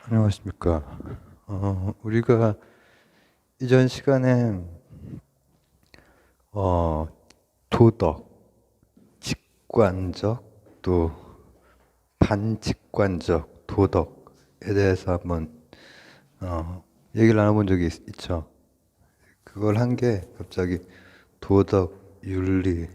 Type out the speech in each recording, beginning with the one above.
안녕하십니까. 우리가 이전 시간에 어, 도덕, 직관적 또 반직관적 도덕에 대해서 한번 얘기를 나눠본 적이 있죠. 그걸 한 게 갑자기 도덕, 윤리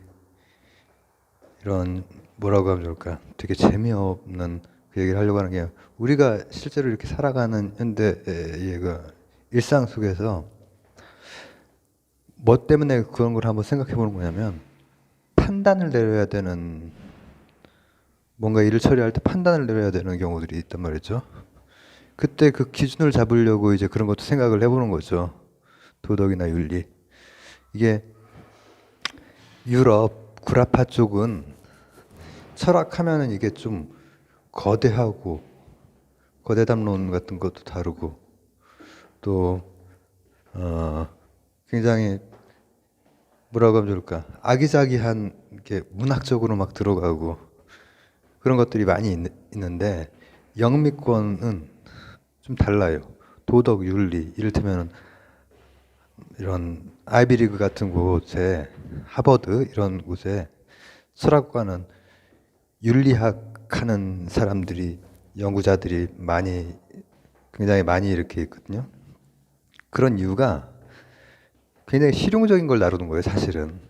이런 뭐라고 하면 좋을까? 되게 재미없는 그 얘기를 하려고 하는 게 우리가 실제로 이렇게 살아가는 현대의 그 일상 속에서 뭐 때문에 그런 걸 한번 생각해 보는 거냐면 판단을 내려야 되는 뭔가 일을 처리할 때 판단을 내려야 되는 경우들이 있단 말이죠. 그때 그 기준을 잡으려고 이제 그런 것도 생각을 해보는 거죠. 도덕이나 윤리. 이게 유럽, 구라파 쪽은 철학하면은 이게 좀 거대하고 거대담론 같은 것도 다루고 또 굉장히 뭐라고 하면 좋을까 아기자기한 게 문학적으로 막 들어가고 그런 것들이 많이 있는데 영미권은 좀 달라요. 도덕, 윤리 이를테면 이런 아이비리그 같은 곳에 하버드 이런 곳에 철학과는 윤리학 하는 사람들이 연구자들이 굉장히 많이 이렇게 있거든요. 그런 이유가 굉장히 실용적인 걸 다루는 거예요, 사실은.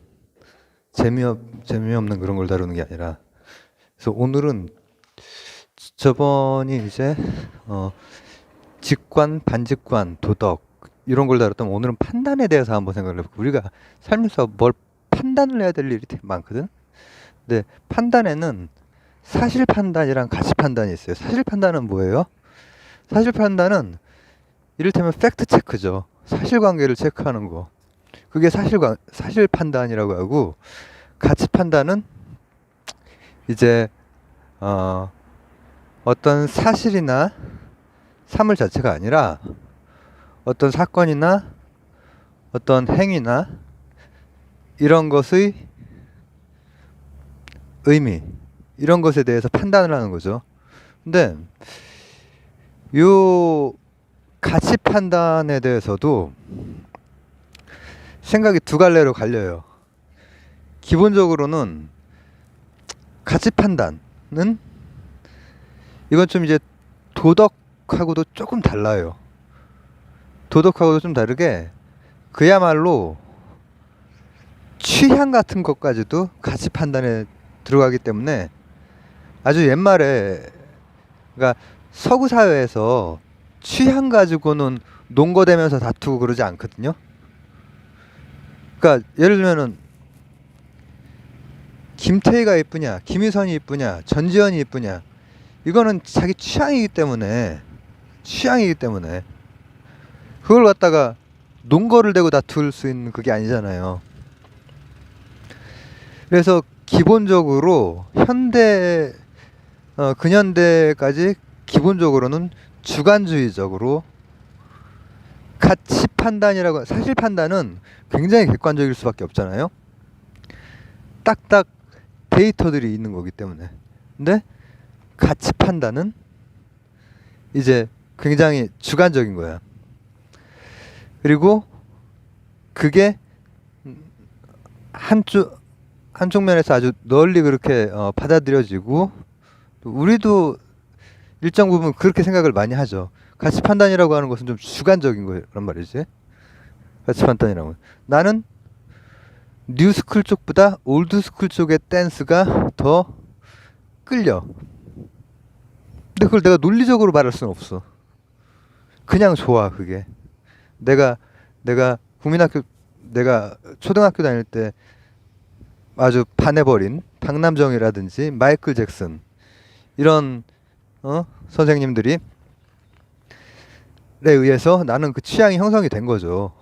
재미없는 그런 걸 다루는 게 아니라. 그래서 오늘은 저번이 이제, 직관, 반직관, 도덕, 이런 걸 다뤘다면 오늘은 판단에 대해서 한번 생각을 해볼게요. 우리가 살면서 뭘 판단을 해야 될 일이 되게 많거든? 근데 판단에는 사실 판단이랑 가치 판단이 있어요. 사실 판단은 뭐예요? 사실 판단은 이를테면 팩트 체크죠. 사실관계를 체크하는 거. 그게 사실 판단이라고 하고 가치 판단은 이제 어, 어떤 사실이나 사물 자체가 아니라 어떤 사건이나 어떤 행위나 이런 것의 의미 이런 것에 대해서 판단을 하는 거죠. 근데 요 가치 판단에 대해서도 생각이 두 갈래로 갈려요. 기본적으로는 가치 판단은 이건 좀 이제 도덕하고도 조금 달라요. 도덕하고도 좀 다르게 그야말로 취향 같은 것까지도 가치 판단에 들어가기 때문에 아주 옛말에 그러니까 서구 사회에서 취향 가지고는 논거되면서 다투고 그러지 않거든요. 그러니까 예를 들면은 김태희가 이쁘냐, 김희선이 이쁘냐, 전지현이 이쁘냐 이거는 자기 취향이기 때문에 그걸 갖다가 논거를 대고 다툴 수 있는 그게 아니잖아요. 그래서 기본적으로 근현대까지 기본적으로는 주관주의적으로 가치 판단이라고 사실 판단은 굉장히 객관적일 수밖에 없잖아요. 딱딱 데이터들이 있는 거기 때문에. 근데 가치 판단은 이제 굉장히 주관적인 거야. 그리고 그게 한쪽 면에서 아주 널리 그렇게 받아들여지고 우리도 일정 부분 그렇게 생각을 많이 하죠. 가치 판단이라고 하는 것은 좀 주관적인 거란 말이지. 가치 판단이라고. 나는 뉴스쿨 쪽보다 올드스쿨 쪽의 댄스가 더 끌려. 근데 그걸 내가 논리적으로 말할 수는 없어. 그냥 좋아 그게. 내가 내가 국민학교 내가 초등학교 다닐 때 아주 반해버린 박남정이라든지 마이클 잭슨 이런 선생님들이 의해서 나는 그 취향이 형성이 된 거죠.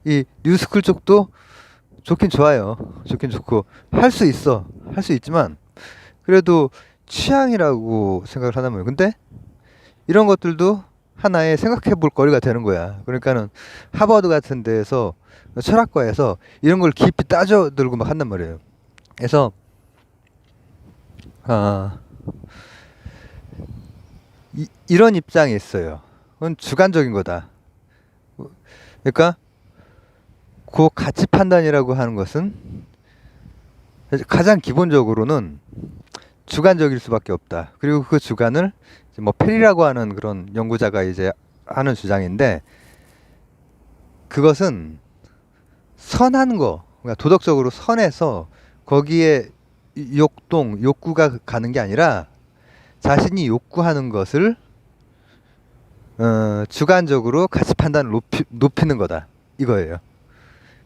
이 뉴스쿨 쪽도 좋긴 좋아요. 좋긴 좋고 할 수 있어. 할 수 있지만 그래도 취향이라고 생각을 하단 말이에요. 근데 이런 것들도 하나의 생각해 볼 거리가 되는 거야. 그러니까는 하버드 같은 데에서 철학과에서 이런 걸 깊이 따져 들고 막 한단 말이에요. 그래서 아 이런 입장이 있어요. 그건 주관적인 거다. 그러니까 그 가치 판단이라고 하는 것은 가장 기본적으로는 주관적일 수밖에 없다. 그리고 그 주관을 이제 뭐 페리라고 하는 그런 연구자가 이제 하는 주장인데, 그것은 선한 거, 그러니까 도덕적으로 선해서 거기에 욕구가 가는 게 아니라 자신이 욕구하는 것을 주관적으로 가치 판단을 높이는 거다. 이거예요.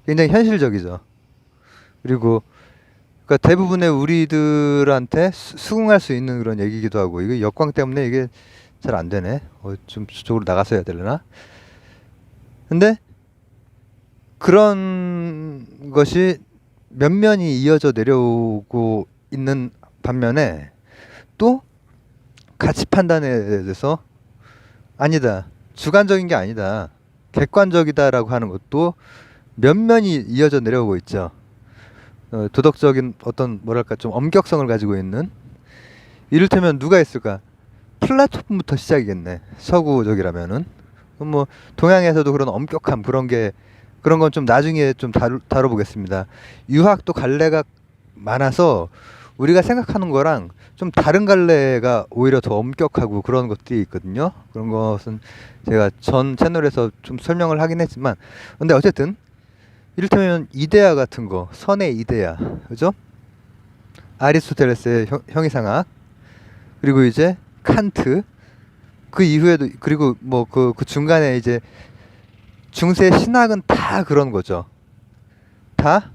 굉장히 현실적이죠. 그리고 그러니까 대부분의 우리들한테 수긍할 수 있는 그런 얘기기도 하고, 이게 역광 때문에 이게 잘 안 되네. 좀 저쪽으로 나가서 해야 되려나? 근데 그런 것이 면면이 이어져 내려오고 있는 반면에, 또 가치 판단에 대해서 아니다, 주관적인 게 아니다, 객관적이다라고 하는 것도 면면이 이어져 내려오고 있죠. 도덕적인 어떤 뭐랄까 좀 엄격성을 가지고 있는, 이를테면 누가 있을까? 플라톤부터 시작이겠네. 서구적이라면은. 그럼 뭐 동양에서도 그런 엄격함, 그런 건 좀 나중에 좀 다뤄보겠습니다. 유학도 갈래가 많아서 우리가 생각하는 거랑 좀 다른 갈래가 오히려 더 엄격하고 그런 것들이 있거든요. 그런 것은 제가 전 채널에서 좀 설명을 하긴 했지만, 근데 어쨌든 이를테면 이데아 같은 거, 선의 이데아, 그죠? 아리스토텔레스의 형이상학, 그리고 이제 칸트, 그 이후에도, 그리고 뭐 그 중간에 이제 중세 신학은 다 그런 거죠. 다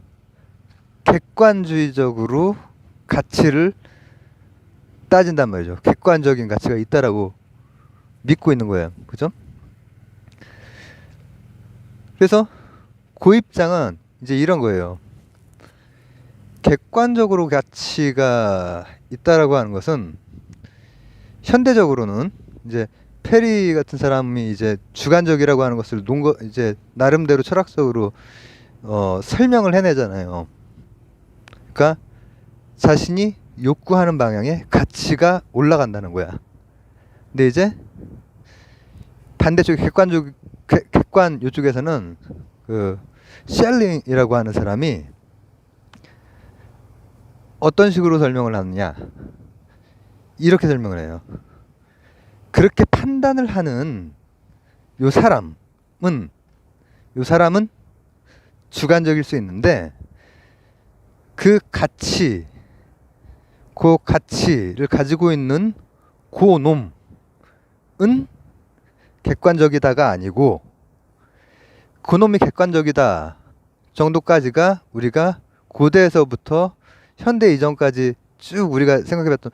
객관주의적으로 가치를 따진단 말이죠. 객관적인 가치가 있다라고 믿고 있는 거예요. 그죠? 그래서 그 입장은 이제 이런 거예요. 객관적으로 가치가 있다라고 하는 것은 현대적으로는 이제 페리 같은 사람이 이제 주관적이라고 하는 것을 이제 나름대로 철학적으로 설명을 해내잖아요. 그러니까 자신이 욕구하는 방향에 가치가 올라간다는 거야. 근데 이제 반대쪽 객관 요쪽에서는 그 셜링이라고 하는 사람이 어떤 식으로 설명을 하느냐, 이렇게 설명을 해요. 그렇게 판단을 하는 요 사람은 주관적일 수 있는데, 그 가치를 가지고 있는 그 놈은 객관적이다가 아니고, 그 놈이 객관적이다 정도까지가 우리가 고대에서부터 현대 이전까지 쭉 우리가 생각해봤던,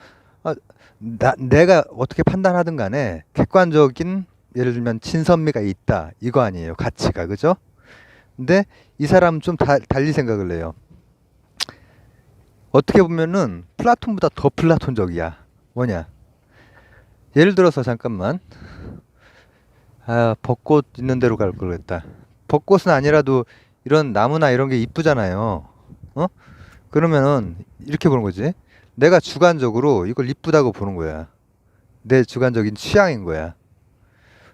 내가 어떻게 판단하든 간에 객관적인, 예를 들면 진선미가 있다, 이거 아니에요, 가치가. 그죠? 근데 이 사람은 좀 달리 생각을 해요. 어떻게 보면은 플라톤보다 더 플라톤적이야. 뭐냐, 예를 들어서 잠깐만, 벚꽃 있는 데로 갈 걸 그랬다. 벚꽃은 아니라도 이런 나무나 이런 게 이쁘잖아요. 그러면은 이렇게 보는 거지. 내가 주관적으로 이걸 이쁘다고 보는 거야. 내 주관적인 취향인 거야.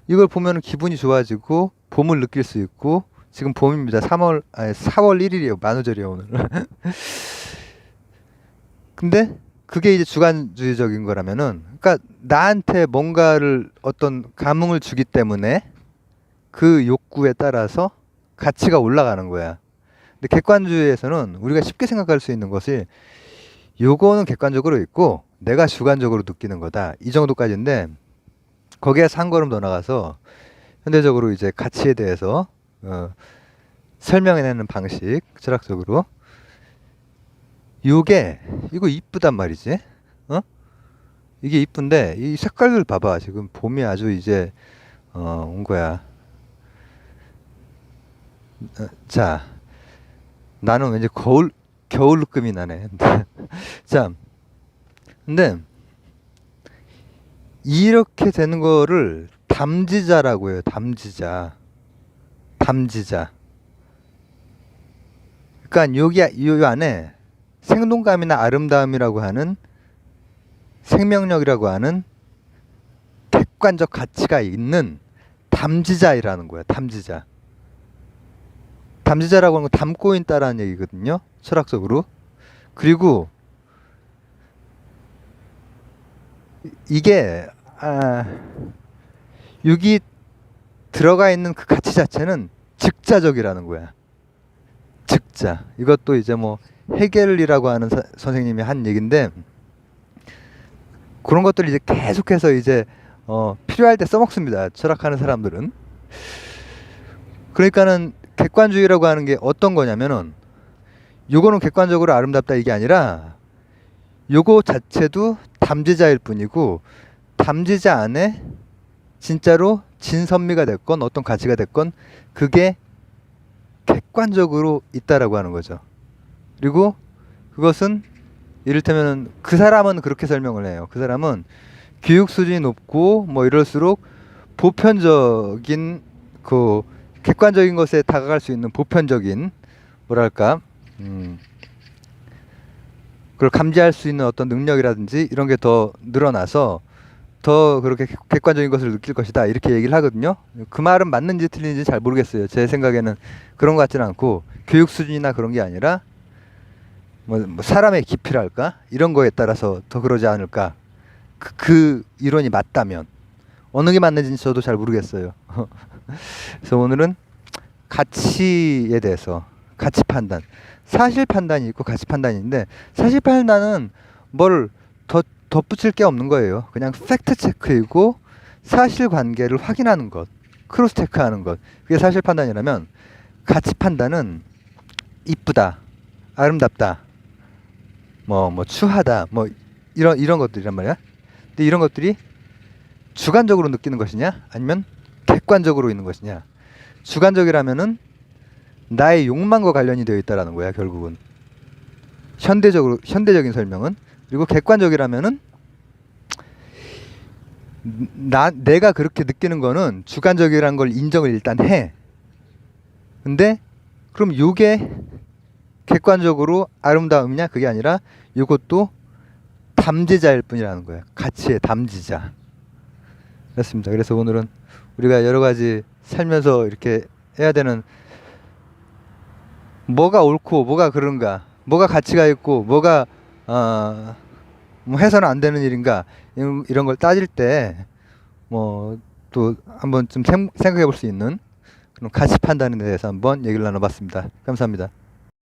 이걸 보면은 기분이 좋아지고 봄을 느낄 수 있고, 지금 봄입니다. 4월 1일이에요. 만우절이에요, 오늘. 근데 그게 이제 주관주의적인 거라면은, 그러니까 나한테 뭔가를 어떤 감흥을 주기 때문에 그 욕구에 따라서 가치가 올라가는 거야. 근데 객관주의에서는 우리가 쉽게 생각할 수 있는 것이, 요거는 객관적으로 있고 내가 주관적으로 느끼는 거다, 이 정도까지인데, 거기에서 한 걸음 더 나가서 현대적으로 이제 가치에 대해서 설명해내는 방식, 철학적으로 이거 이쁘단 말이지. 이게 이쁜데 이 색깔들 봐봐. 지금 봄이 아주 이제 온 거야. 자, 나는 왠지 겨울 느낌이 나네. 자, 근데 이렇게 되는 거를 담지자라고 해요. 담지자. 그러니까 요 안에 생동감이나 아름다움이라고 하는, 생명력이라고 하는 객관적 가치가 있는 담지자이라는 거야. 담지자. 담지자라고 하는 건 담고 있다라는 얘기거든요. 철학적으로. 그리고 이게 여기 들어가 있는 그 가치 자체는 즉자적이라는 거야. 즉자. 이것도 이제 뭐 헤겔이라고 하는 선생님이 한 얘기인데, 그런 것들을 이제 계속해서 이제 필요할 때 써먹습니다. 철학하는 사람들은. 그러니까는 객관주의라고 하는 게 어떤 거냐면은, 요거는 객관적으로 아름답다 이게 아니라 요거 자체도 담지자일 뿐이고, 담지자 안에 진짜로 진선미가 됐건 어떤 가치가 됐건 그게 객관적으로 있다라고 하는 거죠. 그리고 그것은 이를테면 그 사람은 그렇게 설명을 해요. 그 사람은 교육 수준이 높고 뭐 이럴수록 보편적인 그 객관적인 것에 다가갈 수 있는 보편적인 뭐랄까 그걸 감지할 수 있는 어떤 능력이라든지 이런 게 더 늘어나서 더 그렇게 객관적인 것을 느낄 것이다 이렇게 얘기를 하거든요. 그 말은 맞는지 틀린지 잘 모르겠어요. 제 생각에는 그런 것 같지는 않고, 교육 수준이나 그런 게 아니라 뭐 사람의 깊이랄까 이런 거에 따라서 더 그러지 않을까. 그 이론이 맞다면, 어느 게 맞는지는 저도 잘 모르겠어요. 그래서 오늘은 가치에 대해서, 가치 판단, 사실 판단이 있고 가치 판단이 있는데, 사실 판단은 뭘 덧붙일 게 없는 거예요. 그냥 팩트 체크이고 사실관계를 확인하는 것, 크로스 체크하는 것, 그게 사실 판단이라면, 가치 판단은 이쁘다, 아름답다, 뭐 추하다, 뭐 이런 것들이란 말이야. 근데 이런 것들이 주관적으로 느끼는 것이냐 아니면 객관적으로 있는 것이냐. 주관적이라면은 나의 욕망과 관련이 되어 있다라는 거야, 결국은. 현대적인 설명은. 그리고 객관적이라면은 내가 그렇게 느끼는 거는 주관적이라는 걸 인정을 일단 해. 근데 그럼 요게 객관적으로 아름다움이냐? 그게 아니라 요것도 담지자일 뿐이라는 거예요. 가치의 담지자. 그렇습니다. 그래서 오늘은 우리가 여러 가지 살면서 이렇게 해야 되는, 뭐가 옳고 뭐가 그른가, 뭐가 가치가 있고 뭐가 뭐 해서는 안 되는 일인가, 이런 걸 따질 때 뭐 또 한번 좀 생각해 볼 수 있는 그런 가치 판단에 대해서 한번 얘기를 나눠봤습니다. 감사합니다.